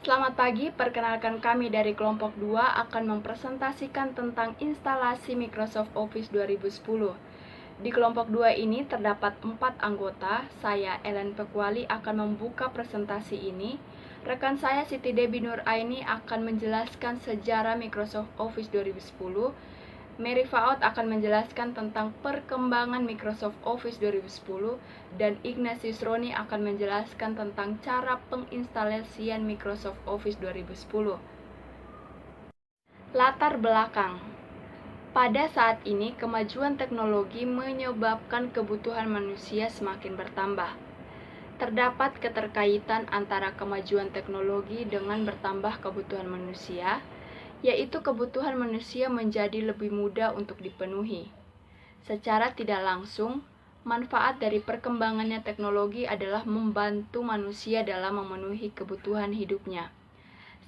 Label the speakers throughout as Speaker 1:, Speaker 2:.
Speaker 1: Selamat pagi, perkenalkan kami dari kelompok 2 akan mempresentasikan tentang instalasi Microsoft Office 2010. Di kelompok 2 ini terdapat 4 anggota. Saya, Ellen Pekwali, akan membuka presentasi ini. Rekan saya, Siti Debi Nur Aini, akan menjelaskan sejarah Microsoft Office 2010. Mary Faot akan menjelaskan tentang perkembangan Microsoft Office 2010 dan Ignatius Roni akan menjelaskan tentang cara penginstalasian Microsoft Office 2010. Latar belakang. Pada saat ini, kemajuan teknologi menyebabkan kebutuhan manusia semakin bertambah. Terdapat keterkaitan antara kemajuan teknologi dengan bertambah kebutuhan manusia, yaitu kebutuhan manusia menjadi lebih mudah untuk dipenuhi. Secara tidak langsung, manfaat dari perkembangannya teknologi adalah membantu manusia dalam memenuhi kebutuhan hidupnya.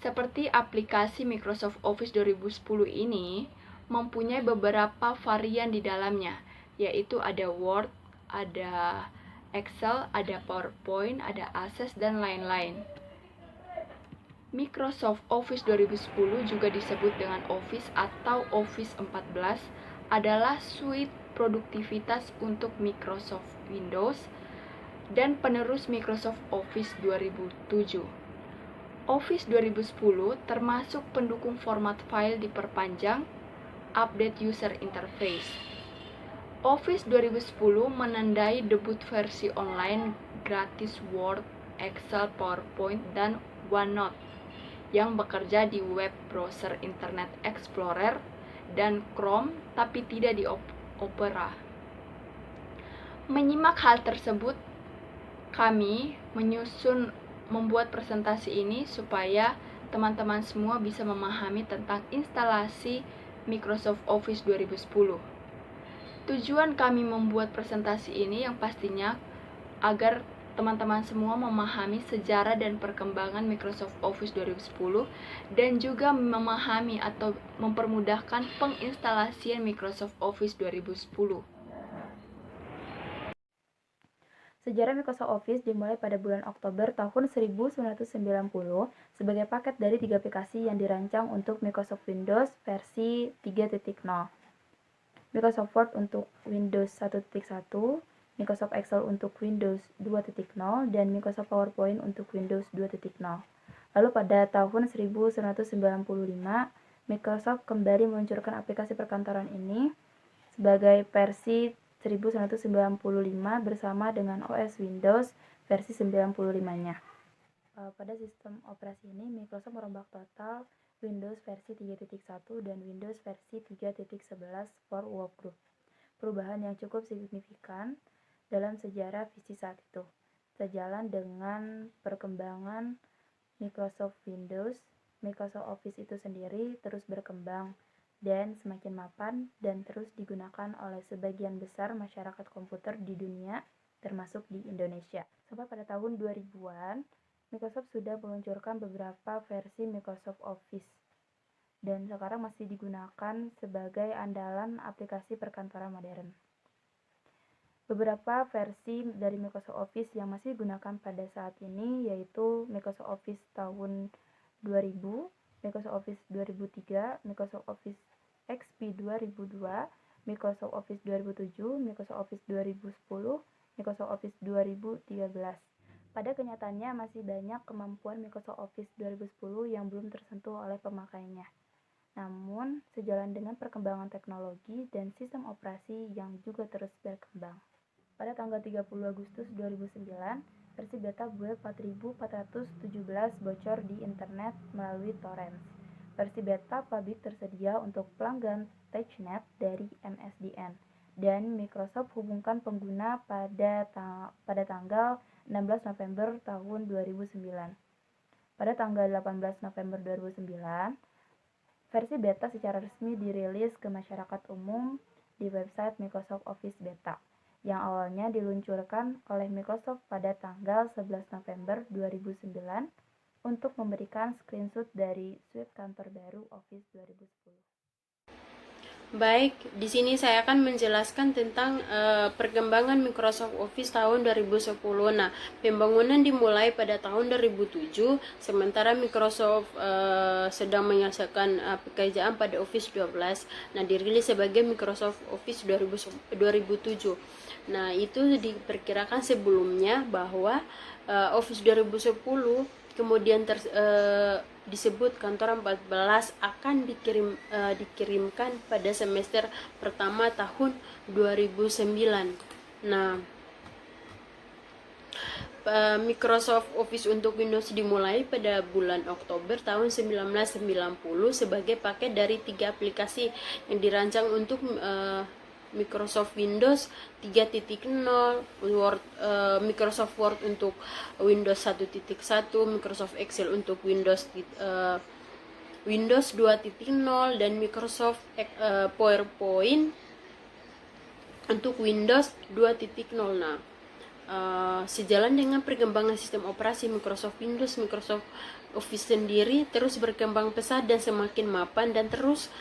Speaker 1: Seperti aplikasi Microsoft Office 2010 ini mempunyai beberapa varian di dalamnya, yaitu ada Word, ada Excel, ada PowerPoint, ada Access, dan lain-lain. Microsoft Office 2010 juga disebut dengan Office atau Office 14 adalah suite produktivitas untuk Microsoft Windows dan penerus Microsoft Office 2007. Office 2010 termasuk pendukung format file diperpanjang, update user interface. Office 2010 menandai debut versi online gratis Word, Excel, PowerPoint, dan OneNote yang bekerja di web browser Internet Explorer dan Chrome tapi tidak di Opera. Menyimak hal tersebut, kami membuat presentasi ini supaya teman-teman semua bisa memahami tentang instalasi Microsoft Office 2010. Tujuan kami membuat presentasi ini yang pastinya agar teman-teman semua memahami sejarah dan perkembangan Microsoft Office 2010 dan juga memahami atau mempermudahkan penginstalasian Microsoft Office 2010.
Speaker 2: Sejarah Microsoft Office dimulai pada bulan Oktober tahun 1990 sebagai paket dari 3 aplikasi yang dirancang untuk Microsoft Windows versi 3.0. Microsoft Word untuk Windows 1.1, Microsoft Excel untuk Windows 2.0, dan Microsoft PowerPoint untuk Windows 2.0. Lalu pada tahun 1995, Microsoft kembali meluncurkan aplikasi perkantoran ini sebagai versi 1995 bersama dengan OS Windows versi 95-nya. Pada sistem operasi ini, Microsoft merombak total Windows versi 3.1 dan Windows versi 3.11 for Workgroup. Perubahan yang cukup signifikan dalam sejarah visi saat itu. Sejalan dengan perkembangan Microsoft Windows, Microsoft Office itu sendiri terus berkembang dan semakin mapan dan terus digunakan oleh sebagian besar masyarakat komputer di dunia, termasuk di Indonesia. Sampai pada tahun 2000-an, Microsoft sudah meluncurkan beberapa versi Microsoft Office dan sekarang masih digunakan sebagai andalan aplikasi perkantoran modern. Beberapa versi dari Microsoft Office yang masih digunakan pada saat ini yaitu Microsoft Office tahun 2000, Microsoft Office 2003, Microsoft Office XP 2002, Microsoft Office 2007, Microsoft Office 2010, Microsoft Office 2013. Pada kenyataannya masih banyak kemampuan Microsoft Office 2010 yang belum tersentuh oleh pemakainya. Namun, sejalan dengan perkembangan teknologi dan sistem operasi yang juga terus berkembang. Pada tanggal 30 Agustus 2009, versi beta web 4417 bocor di internet melalui torrents. Versi beta publik tersedia untuk pelanggan TouchNet dari MSDN dan Microsoft hubungkan pengguna pada tanggal 16 November tahun 2009. Pada tanggal 18 November 2009, versi beta secara resmi dirilis ke masyarakat umum di website Microsoft Office Beta, yang awalnya diluncurkan oleh Microsoft pada tanggal 11 November 2009 untuk memberikan screenshot dari suite kantor baru Office 2010.
Speaker 3: Baik, di sini saya akan menjelaskan tentang perkembangan Microsoft Office tahun 2010. Nah, pembangunan dimulai pada tahun 2007, sementara Microsoft sedang menyelesaikan pekerjaan pada Office 12. Nah, dirilis sebagai Microsoft Office 2007. Nah, itu diperkirakan sebelumnya bahwa Office 2010 kemudian disebut kantor 14 akan dikirimkan pada semester pertama tahun 2009. Nah, Microsoft Office untuk Windows dimulai pada bulan Oktober tahun 1990 sebagai paket dari 3 aplikasi yang dirancang untuk Microsoft Windows 3.0, Microsoft Word untuk Windows 1.1, Microsoft Excel untuk Windows 2.0, dan Microsoft PowerPoint untuk Windows 2.0. Nah, sejalan dengan perkembangan sistem operasi Microsoft Windows, Microsoft Office sendiri terus berkembang pesat dan semakin mapan dan terus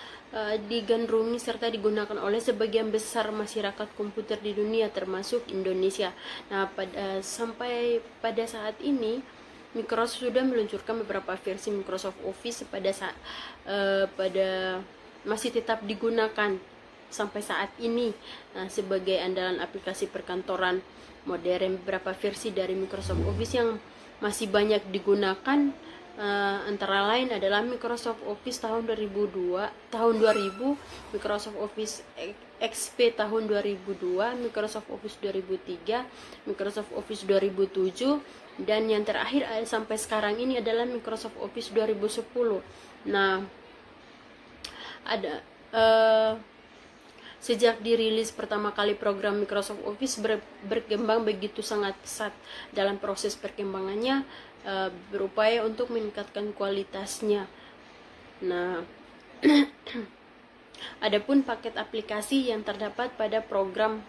Speaker 3: digandrungi serta digunakan oleh sebagian besar masyarakat komputer di dunia termasuk Indonesia. Nah, sampai pada saat ini Microsoft sudah meluncurkan beberapa versi Microsoft Office pada masih tetap digunakan sampai saat ini. Nah, sebagai andalan aplikasi perkantoran modern, beberapa versi dari Microsoft Office yang masih banyak digunakan antara lain adalah Microsoft Office tahun 2000, Microsoft Office XP tahun 2002, Microsoft Office 2003, Microsoft Office 2007, dan yang terakhir sampai sekarang ini adalah Microsoft Office 2010. Nah, ada sejak dirilis pertama kali program Microsoft Office berkembang begitu sangat pesat. Dalam proses perkembangannya berupaya untuk meningkatkan kualitasnya. Nah, adapun paket aplikasi yang terdapat pada program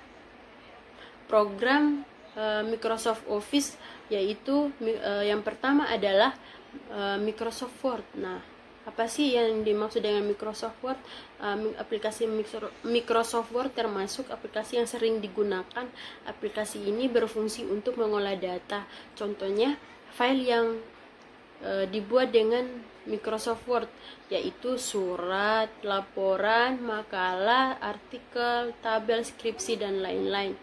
Speaker 3: Microsoft Office yaitu yang pertama adalah Microsoft Word. Nah, apa sih yang dimaksud dengan Microsoft Word? Aplikasi Microsoft Word termasuk aplikasi yang sering digunakan. Aplikasi ini berfungsi untuk mengolah data. Contohnya, file yang dibuat dengan Microsoft Word yaitu surat, laporan, makalah, artikel, tabel, skripsi, dan lain-lain.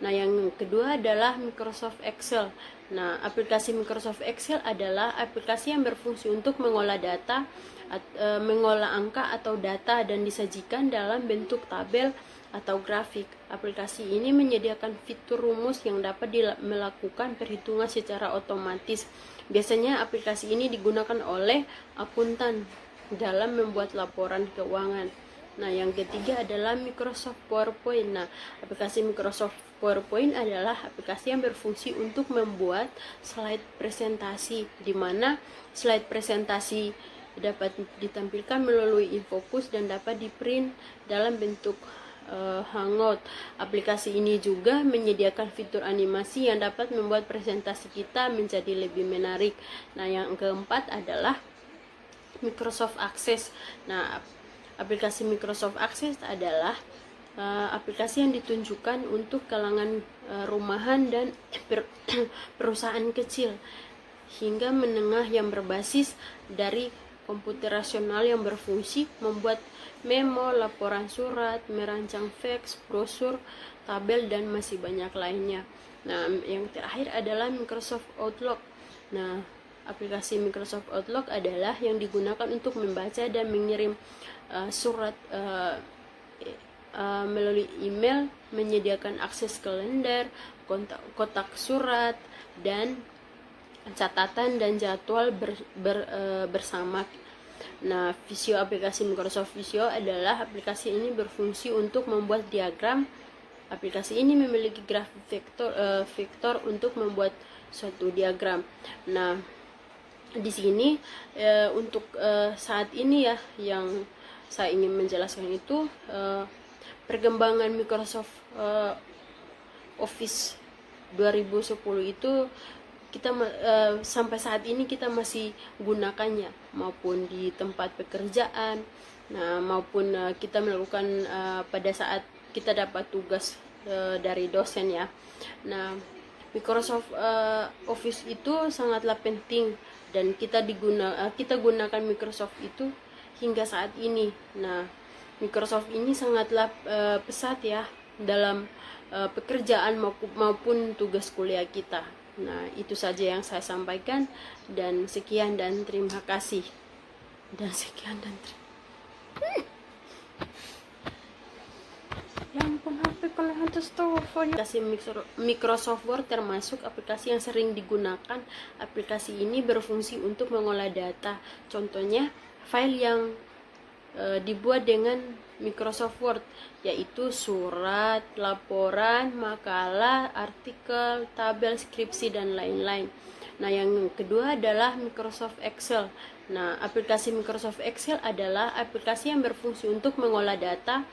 Speaker 3: Nah, yang kedua adalah Microsoft Excel. Nah, aplikasi Microsoft Excel adalah aplikasi yang berfungsi untuk mengolah data, mengolah angka atau data dan disajikan dalam bentuk tabel atau grafik. Aplikasi ini menyediakan fitur rumus yang dapat melakukan perhitungan secara otomatis. Biasanya aplikasi ini digunakan oleh akuntan dalam membuat laporan keuangan. Nah, yang ketiga adalah Microsoft PowerPoint. Nah, aplikasi Microsoft PowerPoint adalah aplikasi yang berfungsi untuk membuat slide presentasi, di mana slide presentasi dapat ditampilkan melalui infocus dan dapat di-print dalam bentuk Hangout. Aplikasi ini juga menyediakan fitur animasi yang dapat membuat presentasi kita menjadi lebih menarik. Nah, yang keempat adalah Microsoft Access. Nah, aplikasi Microsoft Access adalah aplikasi yang ditunjukkan untuk kalangan rumahan dan perusahaan kecil hingga menengah yang berbasis dari komputer rasional yang berfungsi membuat memo, laporan surat, merancang fax, brosur, tabel, dan masih banyak lainnya. Nah, yang terakhir adalah Microsoft Outlook. Nah, aplikasi Microsoft Outlook adalah yang digunakan untuk membaca dan mengirim surat melalui email, menyediakan akses kalender, kotak surat, dan catatan dan jadwal bersama. Nah, Visio, aplikasi Microsoft Visio adalah aplikasi ini berfungsi untuk membuat diagram. Aplikasi ini memiliki grafik vektor untuk membuat suatu diagram. Nah, di sini untuk saat ini ya yang saya ingin menjelaskan itu perkembangan Microsoft Office 2010 itu sampai saat ini kita masih gunakannya, maupun di tempat pekerjaan, nah maupun kita melakukan pada saat kita dapat tugas dari dosen ya. Nah, Microsoft Office itu sangatlah penting, dan kita gunakan Microsoft itu hingga saat ini. Nah, Microsoft ini sangatlah pesat ya dalam pekerjaan maupun tugas kuliah kita. Nah, itu saja yang saya sampaikan, dan sekian dan terima kasih. Dan sekian dan ya ampun, HP kalian terus teleponnya. Aplikasi Microsoft Word termasuk aplikasi yang sering digunakan. Aplikasi ini berfungsi untuk mengolah data. Contohnya, file yang dibuat dengan Microsoft Word, yaitu surat, laporan, makalah, artikel, tabel, skripsi, dan lain-lain. Nah, yang kedua adalah Microsoft Excel. Nah, aplikasi Microsoft Excel adalah aplikasi yang berfungsi untuk mengolah data,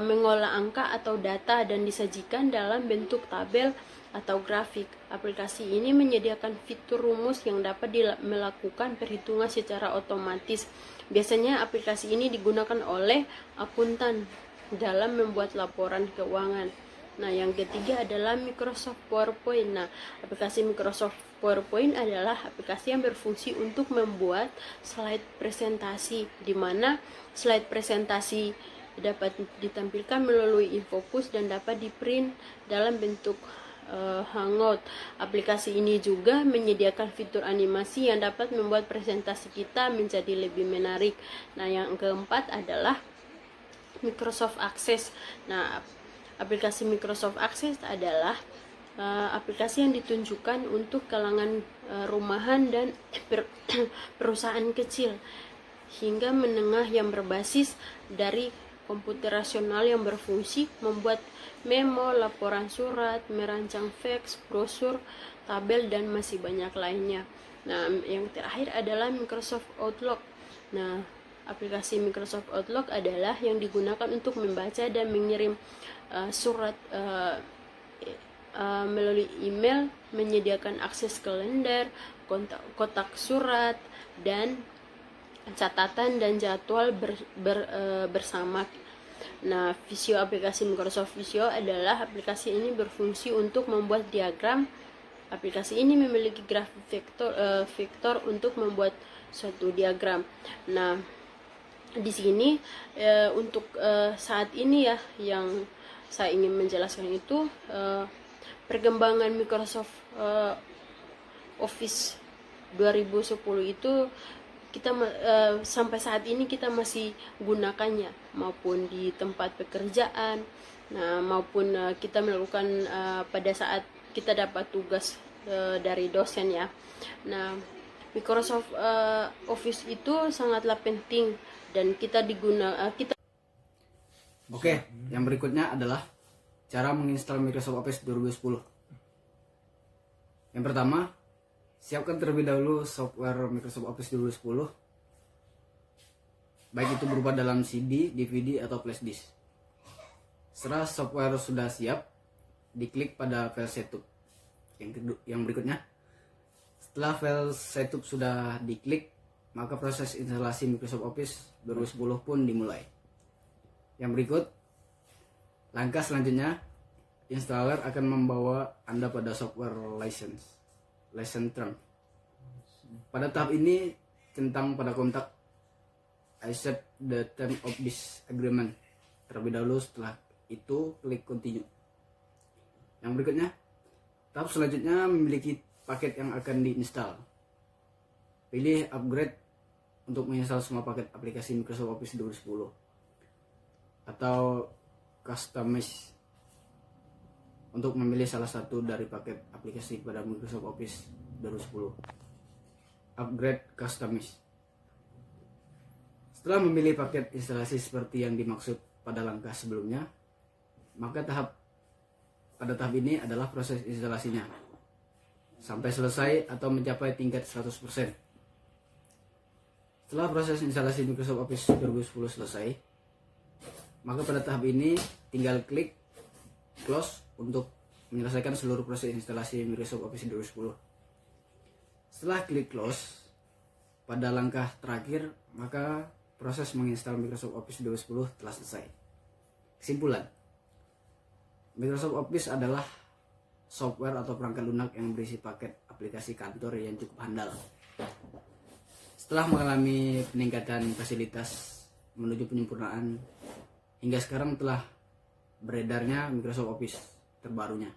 Speaker 3: mengolah angka atau data, dan disajikan dalam bentuk tabel atau grafik. Aplikasi ini menyediakan fitur rumus yang dapat melakukan perhitungan secara otomatis. Biasanya aplikasi ini digunakan oleh akuntan dalam membuat laporan keuangan. Nah, yang ketiga adalah Microsoft PowerPoint. Nah, aplikasi Microsoft PowerPoint adalah aplikasi yang berfungsi untuk membuat slide presentasi, di mana slide presentasi dapat ditampilkan melalui infocus dan dapat di-print dalam bentuk Hangout. Aplikasi ini juga menyediakan fitur animasi yang dapat membuat presentasi kita menjadi lebih menarik. Nah, yang keempat adalah Microsoft Access. Nah, aplikasi Microsoft Access adalah aplikasi yang ditunjukkan untuk kalangan rumahan dan perusahaan kecil hingga menengah yang berbasis dari komputer rasional yang berfungsi membuat memo, laporan surat, merancang fax, brosur, tabel, dan masih banyak lainnya. Nah, yang terakhir adalah Microsoft Outlook. Nah, aplikasi Microsoft Outlook adalah yang digunakan untuk membaca dan mengirim surat melalui email, menyediakan akses kalender, kotak surat, dan catatan dan jadwal bersama. Nah, Visio, aplikasi Microsoft Visio adalah aplikasi ini berfungsi untuk membuat diagram. Aplikasi ini memiliki grafik vektor untuk membuat suatu diagram. Nah, di sini untuk saat ini ya, yang saya ingin menjelaskan itu perkembangan Microsoft Office 2010 itu kita sampai saat ini kita masih gunakannya, maupun di tempat pekerjaan, nah maupun kita melakukan pada saat kita dapat tugas dari dosen ya. Nah, Microsoft Office itu sangatlah penting, dan kita kita.
Speaker 4: Oke, yang berikutnya adalah cara menginstal Microsoft Office 2010. Yang pertama, siapkan terlebih dahulu software Microsoft Office 2010, baik itu berupa dalam CD, DVD, atau flash disk. Setelah software sudah siap, diklik pada file setup. Yang berikutnya, setelah file setup sudah diklik, maka proses instalasi Microsoft Office 2010 pun dimulai. Yang berikut, langkah selanjutnya, installer akan membawa Anda pada software license term. Pada tahap ini, centang pada kontak accept the term of this agreement terlebih dahulu. Setelah itu, klik continue. Yang berikutnya, tahap selanjutnya memiliki paket yang akan diinstal. Pilih upgrade untuk menginstal semua paket aplikasi Microsoft Office 2010, atau customize untuk memilih salah satu dari paket aplikasi pada Microsoft Office 2010. Upgrade customize. Setelah memilih paket instalasi seperti yang dimaksud pada langkah sebelumnya, maka pada tahap ini adalah proses instalasinya sampai selesai atau mencapai tingkat 100%. Setelah proses instalasi Microsoft Office 2010 selesai, maka pada tahap ini tinggal klik close untuk menyelesaikan seluruh proses instalasi Microsoft Office 2010. Setelah klik close, pada langkah terakhir, maka proses menginstal Microsoft Office 2010 telah selesai. Kesimpulan, Microsoft Office adalah software atau perangkat lunak yang berisi paket aplikasi kantor yang cukup handal. Setelah mengalami peningkatan fasilitas menuju penyempurnaan, hingga sekarang telah beredarnya Microsoft Office terbarunya.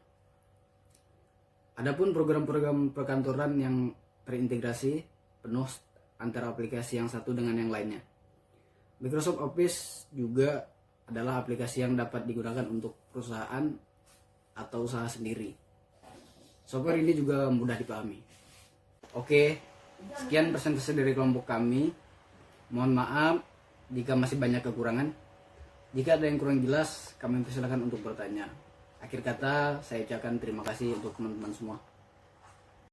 Speaker 4: Adapun program-program perkantoran yang terintegrasi penuh antara aplikasi yang satu dengan yang lainnya. Microsoft Office juga adalah aplikasi yang dapat digunakan untuk perusahaan atau usaha sendiri. Software ini juga mudah dipahami. Oke, sekian presentasi dari kelompok kami. Mohon maaf jika masih banyak kekurangan. Jika ada yang kurang jelas, kami persilakan untuk bertanya. Akhir kata, saya ucapkan terima kasih untuk teman-teman semua.